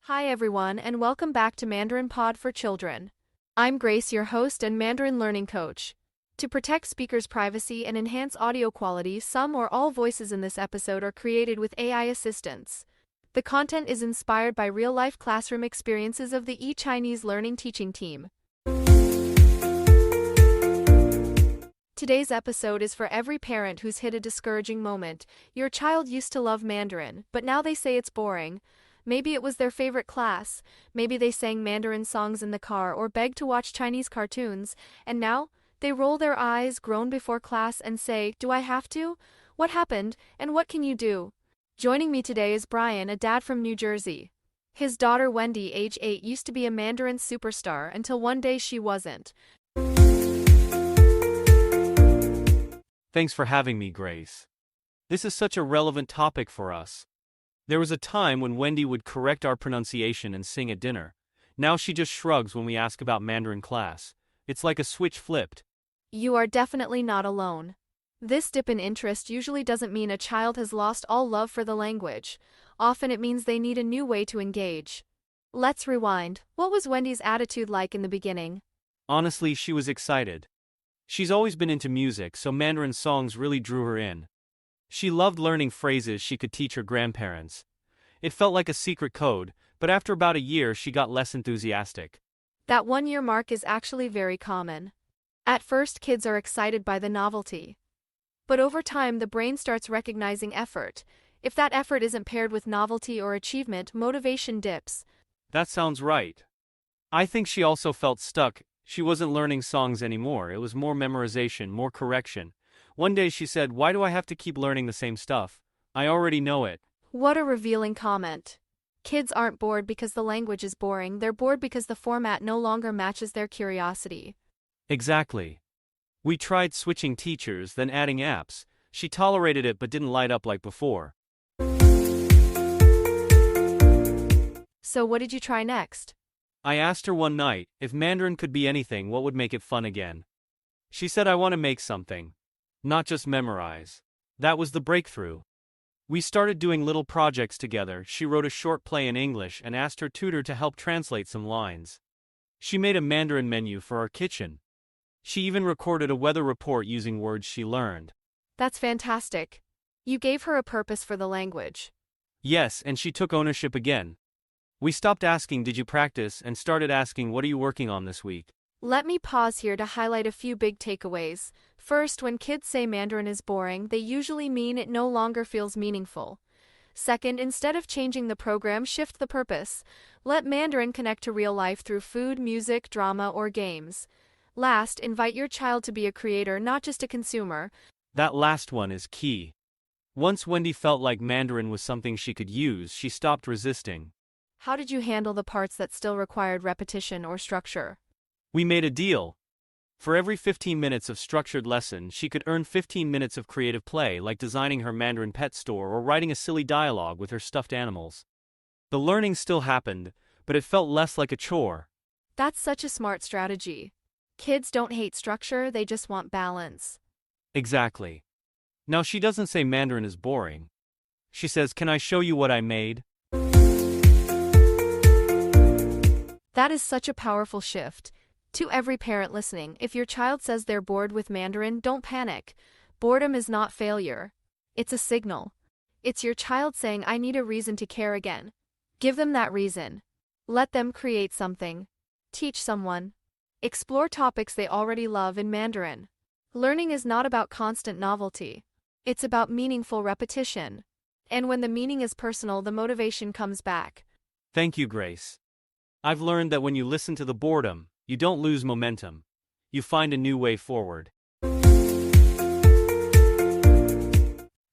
Hi everyone and welcome back to Mandarin Pod for Children. I'm Grace, your host and Mandarin learning coach. To protect speakers' privacy and enhance audio quality, some or all voices in this episode are created with AI assistance. The content is inspired by real-life classroom experiences of the eChineseLearning teaching team. Today's episode is for every parent who's hit a discouraging moment. Your child used to love Mandarin, but now they say it's boring. Maybe it was their favorite class, maybe they sang Mandarin songs in the car or begged to watch Chinese cartoons, and now, they roll their eyes, groan before class, and say, "Do I have to? What happened, and what can you do?" Joining me today is Brian, a dad from New Jersey. His daughter Wendy, age 8, used to be a Mandarin superstar until one day she wasn't. Thanks for having me, Grace. This is such a relevant topic for us. There was a time when Wendy would correct our pronunciation and sing at dinner. Now she just shrugs when we ask about Mandarin class. It's like a switch flipped. You are definitely not alone. This dip in interest usually doesn't mean a child has lost all love for the language. Often it means they need a new way to engage. Let's rewind. What was Wendy's attitude like in the beginning? Honestly, she was excited. She's always been into music, so Mandarin songs really drew her in. She loved learning phrases she could teach her grandparents. It felt like a secret code, but after about a year she got less enthusiastic. That 1-year mark is actually very common. At first, kids are excited by the novelty. But over time, the brain starts recognizing effort. If that effort isn't paired with novelty or achievement, motivation dips. That sounds right. I think she also felt stuck. She wasn't learning songs anymore. It was more memorization, more correction. One day she said, "Why do I have to keep learning the same stuff? I already know it." What a revealing comment. Kids aren't bored because the language is boring, they're bored because the format no longer matches their curiosity. Exactly. We tried switching teachers, then adding apps. She tolerated it but didn't light up like before. So what did you try next? I asked her one night, if Mandarin could be anything, what would make it fun again? She said, "I want to make something. Not just memorize." That was the breakthrough. We started doing little projects together. She wrote a short play in English and asked her tutor to help translate some lines. She made a Mandarin menu for our kitchen. She even recorded a weather report using words she learned. That's fantastic. You gave her a purpose for the language. Yes, and she took ownership again. We stopped asking, "Did you practice?" and started asking, "What are you working on this week?" Let me pause here to highlight a few big takeaways. First, when kids say Mandarin is boring, they usually mean it no longer feels meaningful. Second, instead of changing the program, shift the purpose. Let Mandarin connect to real life through food, music, drama, or games. Last, invite your child to be a creator, not just a consumer. That last one is key. Once Wendy felt like Mandarin was something she could use, she stopped resisting. How did you handle the parts that still required repetition or structure? We made a deal. For every 15 minutes of structured lesson, she could earn 15 minutes of creative play, like designing her Mandarin pet store or writing a silly dialogue with her stuffed animals. The learning still happened, but it felt less like a chore. That's such a smart strategy. Kids don't hate structure, they just want balance. Exactly. Now she doesn't say Mandarin is boring. She says, "Can I show you what I made?" That is such a powerful shift. To every parent listening, if your child says they're bored with Mandarin, don't panic. Boredom is not failure. It's a signal. It's your child saying, "I need a reason to care again." Give them that reason. Let them create something. Teach someone. Explore topics they already love in Mandarin. Learning is not about constant novelty. It's about meaningful repetition. And when the meaning is personal, the motivation comes back. Thank you, Grace. I've learned that when you listen to the boredom, you don't lose momentum. You find a new way forward.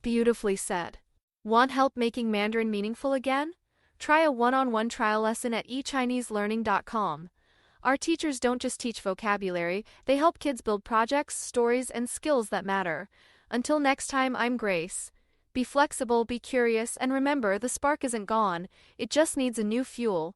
Beautifully said. Want help making Mandarin meaningful again? Try a one-on-one trial lesson at eChineseLearning.com. Our teachers don't just teach vocabulary, they help kids build projects, stories, and skills that matter. Until next time, I'm Grace. Be flexible, be curious, and remember, the spark isn't gone, it just needs a new fuel.